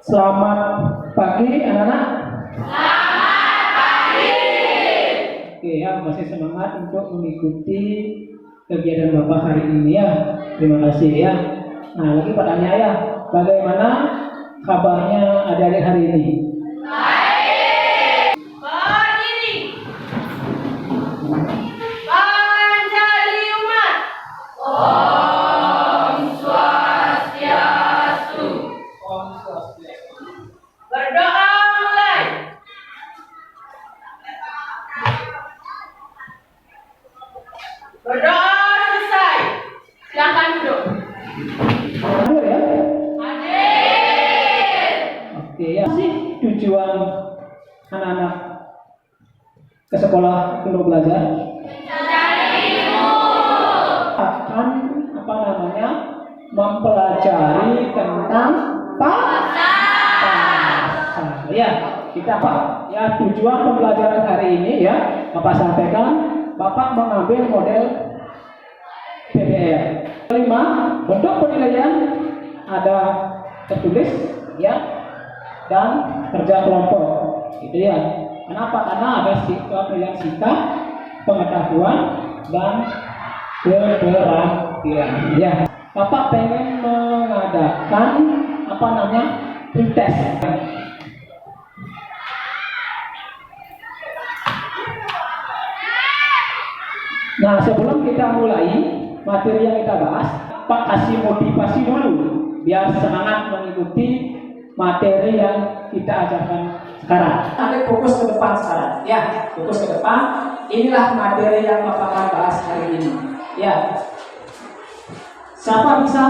Selamat pagi anak-anak. Oke ya, masih semangat untuk mengikuti kegiatan Bapak hari ini ya. Terima kasih ya. Nah, lagi pertanyaan ya, bagaimana kabarnya adik-adik hari ini? Berdoa selesai. Silakan duduk. Hadir ya? Hadir. Oke ya. Sih tujuan anak-anak ke sekolah untuk belajar? Mencari ilmu. Akan mempelajari tentang bahasa. Ya, kita ya tujuan pembelajaran hari ini ya Bapak sampaikan. Bapak mengambil model PBL. Kelima, bentuk penilaian ada tertulis ya dan kerja kelompok. Gitu ya. Kenapa? Karena ada penilaian sikap, pengetahuan dan keterampilan. Ya. Bapak pengen mengadakan pretest. Nah, sebelum kita mulai materi yang kita bahas, Pak kasih motivasi dulu biar semangat mengikuti materi yang kita ajarkan sekarang. Nanti fokus ke depan sekarang, ya, fokus ke depan. Inilah materi yang Bapak akan bahas hari ini, ya. Siapa bisa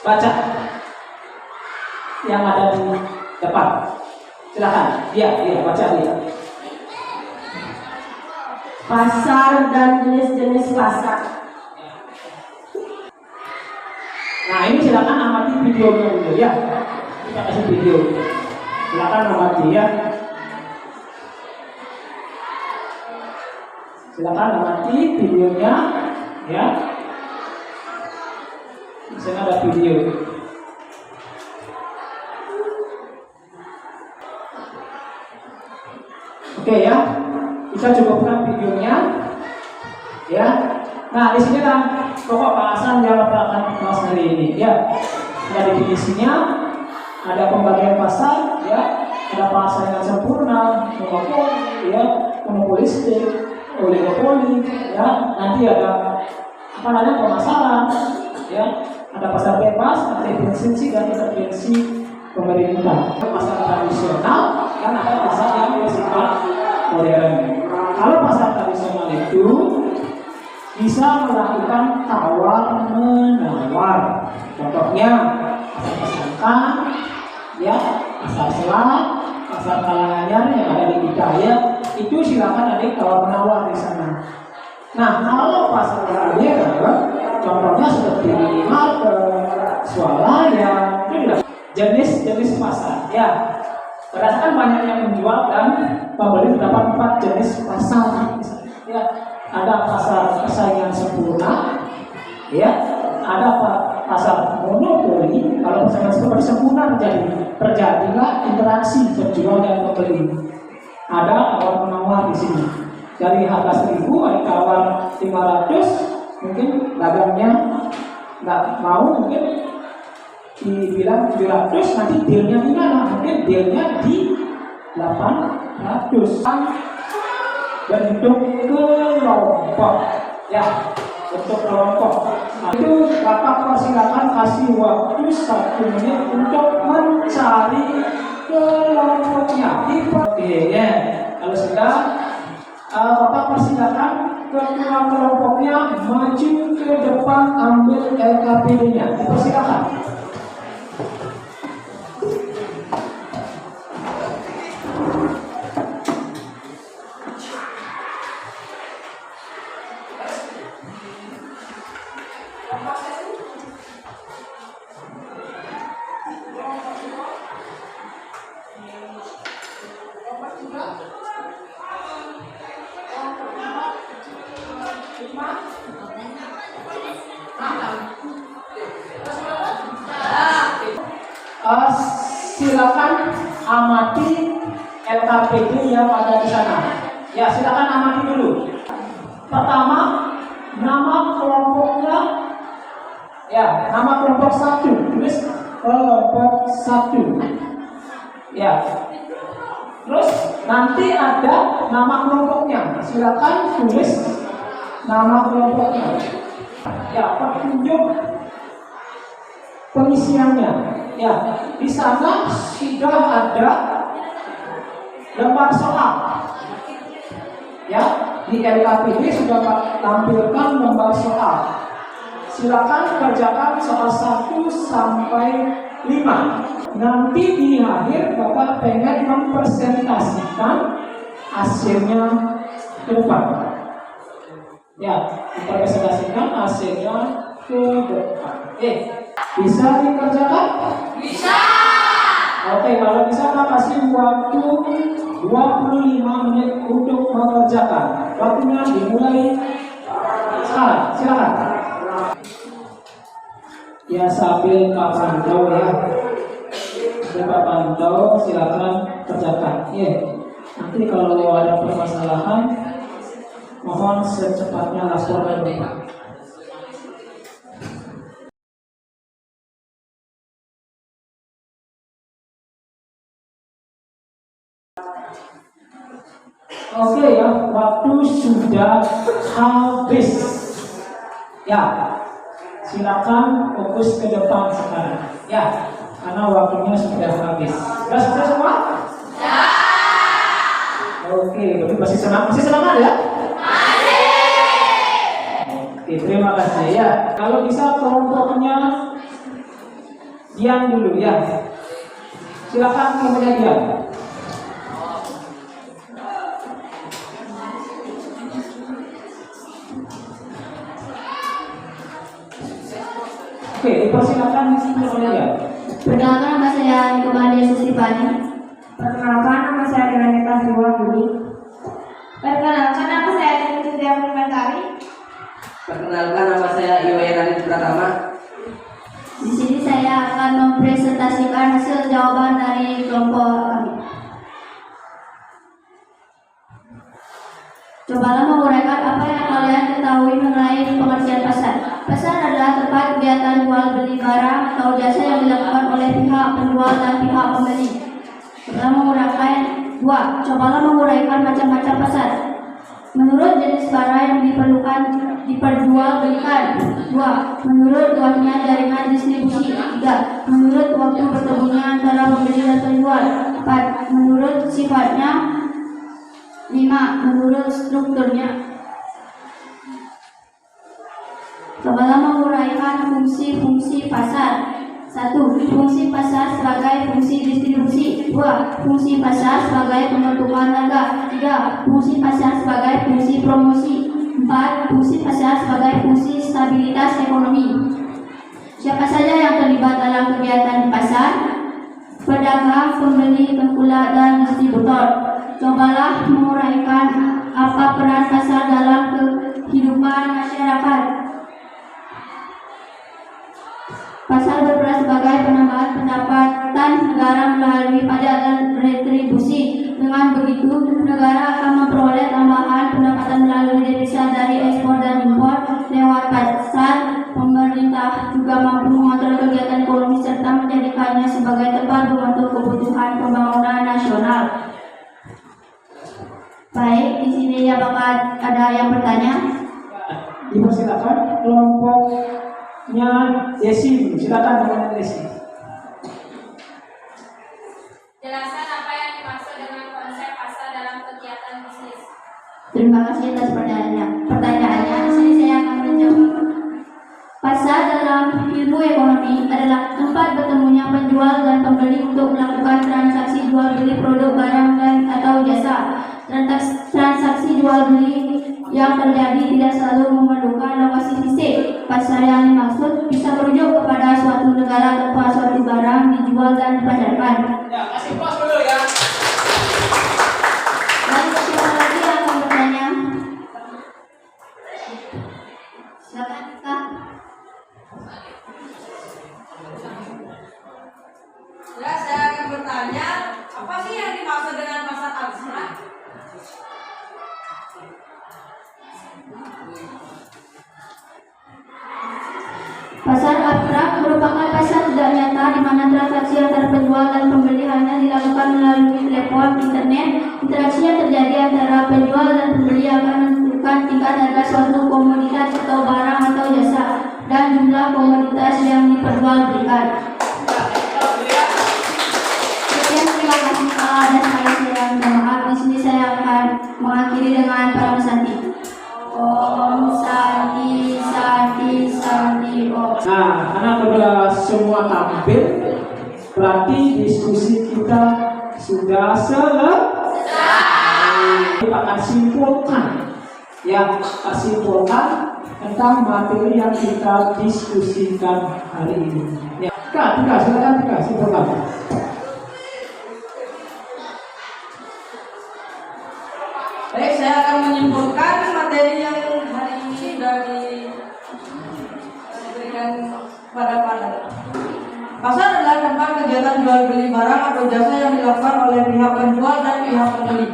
baca yang ada di depan? Silakan, dia baca dia. Pasar dan jenis-jenis pasar. Nah, ini silakan amati videonya dulu ya. Kita kasih video. Silakan amati ya. Silakan amati videonya ya. Di sana ada video. Oke ya. Kita cukupkan videonya, ya. Nah, di sini kan pokok bahasan yang Bapak akan bahas hari ini, ya. Ada definisinya, ada pembagian pasar, ya. Ada pasar yang sempurna, monopoli, ya, monopolistik, oligopoli, ya. Nanti ada pemasaran, ya. Ada pasar bebas, ada efisiensi dan intervensi pemerintah. Pasar tradisional, kan ada pasar yang bersifat modern. Kalau pasar tradisional itu bisa melakukan tawar menawar. Contohnya pasar Pasangkan, ya, pasar Selat, pasar Karanganyar yang ada di Bidayat, itu silakan ada tawar menawar di sana. Nah, kalau pasar modern, contohnya seperti minimarket, swalaya, itu jenis-jenis pasar, ya. Berdasarkan banyak yang menjual dan pembeli terdapat 4 jenis pasar. Ya, ada pasar persaingan sempurna, ya, ada pasar monopoli. Kalau persaingan sempurna terjadilah interaksi penjual dan pembeli. Ada tawar menawar di sini. Dari harga 1.000 ada tawar 500, mungkin dagangnya nggak mau, mungkin dibilang 700, nanti dealnya gimana? Mungkin dealnya di 800. Bentuk kelompok, ya, bentuk kelompok. Nah, itu Bapak persilakan kasih waktu 1 menit untuk mencari kelompoknya. Oke, ya. Kalau sudah, Bapak persilakan ketua kelompoknya maju ke depan ambil LKPD-nya. Dipersilakan. Silakan amati LKPD yang ada di sana. Ya, silakan amati dulu. Pertama, nama kelompoknya. Ya, nama kelompok 1. Tulis kelompok 1. Ya. Terus nanti ada nama kelompoknya. Silakan tulis nama kelompoknya. Ya, petunjuk pengisiannya. Ya, di sana sudah ada lembar soal. Ya, di LKPD sudah tampilkan lembar soal. Silakan kerjakan soal 1 sampai 5. Nanti di akhir Bapak pengen mempresentasikan hasilnya ke depan. Ya, mempresentasikan hasilnya ke depan. Bisa dikerjakan? Bisa. Oke, kalau bisa Pak kasih waktu 25 menit untuk mengerjakan. Waktunya dimulai sekarang. Silakan. Ya, sambil Pak pantau ya. Pak pantau, silakan kerjakan. Nanti kalau ada permasalahan, mohon secepatnya laporkan Pak. Oke ya, waktu sudah habis. Ya, silakan fokus ke depan sekarang. Ya, karena waktunya sudah habis. Sudah selesai semua? Ya. Oke, berarti masih semangat ya? Masih. Oke, terima kasih ya. Kalau bisa kelompoknya diam dulu ya. Silakan kelompoknya diam. Oke, dipersilakan kelompoknya diam. Perkenalkan nama saya Nikomadia Susripani. Perkenalkan nama saya Renata Budi. Perkenalkan nama saya Cynthia Primatari. Perkenalkan nama saya Iwayan Adit Pratama. Di sini saya akan mempresentasikan hasil jawaban dari kelompok kami. Cobalah menguraikan apa yang kalian ketahui mengenai pengertian pasar. Pasar adalah tempat kegiatan jual beli barang atau jasa yang dilakukan oleh pihak penjual dan pihak pembeli. Cobalah menguraikan macam-macam pasar. Menurut jenis barang yang diperjualbelikan. 2. Menurut luasnya jaringan distribusi. 3. Menurut waktu bertemunya antara pembeli dan penjual. 4. Menurut sifatnya. 5. Menurut strukturnya. Cobalah menguraikan fungsi-fungsi pasar. 1. Fungsi pasar sebagai fungsi distribusi. 2. Fungsi pasar sebagai penentuan harga. 3. Fungsi pasar sebagai fungsi promosi. 4. Fungsi pasar sebagai fungsi stabilitas ekonomi. Siapa saja yang terlibat dalam kegiatan di pasar? Pedagang, pembeli, tengkulak, dan distributor. Cobalah menguraikan apa peran pasar dalam kehidupan masyarakat. Pasar berperan sebagai penambahan pendapatan negara melalui pajak dan retribusi. Dengan begitu, negara akan memperoleh tambahan pendapatan melalui devisa dari ekspor dan impor. Lewat pasar, pemerintah juga mampu mengontrol kegiatan ekonomi serta menjadikannya sebagai tempat membantu kebutuhan pembangunan nasional. Baik, di sini apakah ada yang bertanya? Dipersilakan kelompoknya Desi. Silakan dengan Desi. Jelaskan apa yang dimaksud dengan konsep pasar dalam kegiatan bisnis. Terima kasih atas pertanyaannya. Di sini saya akan menjawab. Pasar dalam ilmu ekonomi adalah tempat bertemunya penjual dan pembeli untuk melakukan transaksi jual beli produk barang dan atau jasa. Transaksi jual beli yang terjadi tidak selalu memerlukan lokasi fisik. Pasar yang dimaksud bisa merujuk kepada suatu negara tempat suatu barang dijual dan dipasarkan. Ya, kasih pos dulu ya. Dan siapa lagi yang akan bertanya? Silakan Kak. Apa sih yang dimaksud dengan pasar abstrak? Pasar abstrak merupakan pasar tidak nyata di mana transaksi antar penjual dan pembeli hanya dilakukan melalui telepon, internet. Interaksi yang terjadi antara penjual dan pembeli akan menentukan tingkat harga suatu komoditas atau barang atau jasa dan jumlah komoditas yang diperjualbelikan. Sekian, terima kasih Pak, dan saya minta maaf. Di sini saya akan mengakhiri dengan para pesanti. Om Santi Santi Santi Om. Nah, karena sudah semua tampil, berarti diskusi kita sudah selesai. Kita akan simpulkan, ya, simpulkan tentang materi yang kita diskusikan hari ini. Ya, silakan simpulkan. Baik, saya akan menyimpulkan materi yang hari ini sudah diberikan pada. Pasar adalah tempat kegiatan jual beli barang atau jasa yang dilakukan oleh pihak penjual dan pihak pembeli.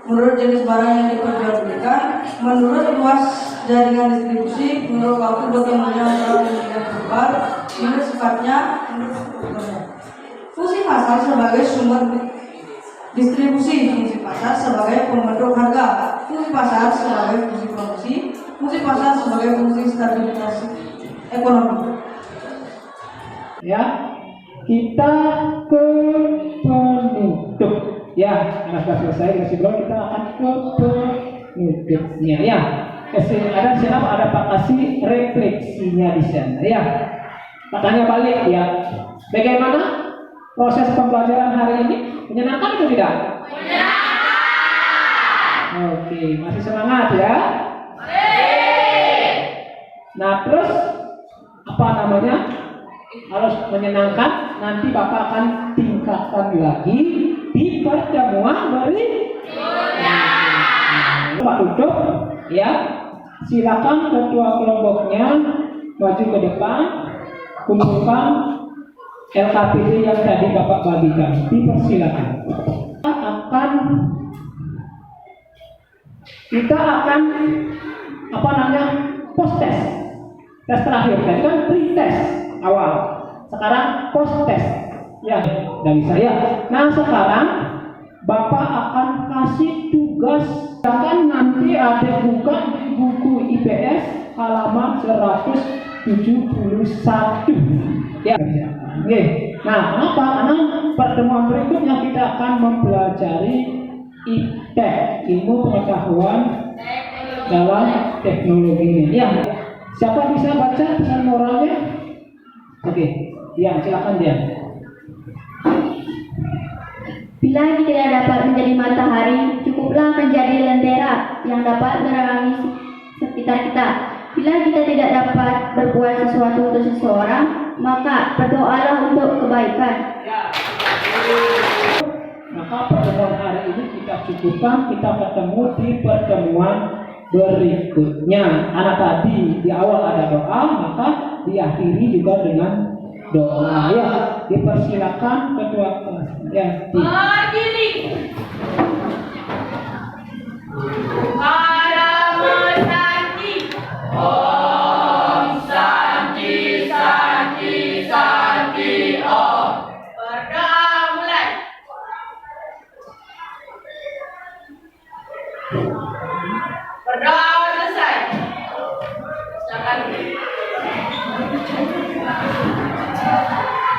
Menurut jenis barang yang diperjualbelikan, menurut luas jaringan distribusi, menurut waktu bertemunya antara pembeli dan penjual, menurut sifatnya, menurut strukturnya. Fungsi pasar sebagai sumber distribusi, fungsi pasar sebagai pembentuk harga, fungsi pasar sebagai fungsi produksi, fungsi pasar sebagai fungsi stabilitas ekonomi. Ya, kita ke penutup. Ya, karena sudah selesai kasih belum, kita akan ke penutupnya. Ya, ada siapa? Ada Pak Kasih refleksinya di sana. Ya, tanya balik ya. Bagaimana proses pembelajaran hari ini? Menyenangkan atau tidak? Menyenangkan. Oke, masih semangat ya? Nah, terus apa namanya? Harus menyenangkan. Nanti Bapak akan tingkatkan lagi di pertemuan berikutnya. Pak tutup, ya. Silakan ketua kelompoknya maju ke depan, kumpulkan LKPD yang tadi Bapak bagikan. Dipersilakan. Kita akan post test. Tes terakhir kan pre-test awal. Sekarang post test. Ya, dari saya. Nah, sekarang Bapak akan kasih tugas. Akan nanti ada buka di buku IPS halaman 171. Ya. Oke. Nah, kenapa? Karena pertemuan berikutnya kita akan mempelajari IPTEK, ilmu pengetahuan dalam teknologi. Ya. Siapa bisa baca pesan moralnya? Oke. Ya, silakan dia. Bila kita tidak dapat menjadi matahari, cukuplah menjadi lentera yang dapat menerangi sekitar kita. Bila kita tidak dapat berbuat sesuatu untuk seseorang, maka berdoalah untuk kebaikan. Maka pertemuan hari ini kita cukupkan, kita ketemu di pertemuan berikutnya. Anak tadi di awal ada doa, maka diakhiri juga dengan doa. Ya, dipersilakan ketua kelas. Ya, Berdiri. Para Santi. Om Santi Santi Santi Om. Berdoa mulai. Berdoa selesai. Silakan.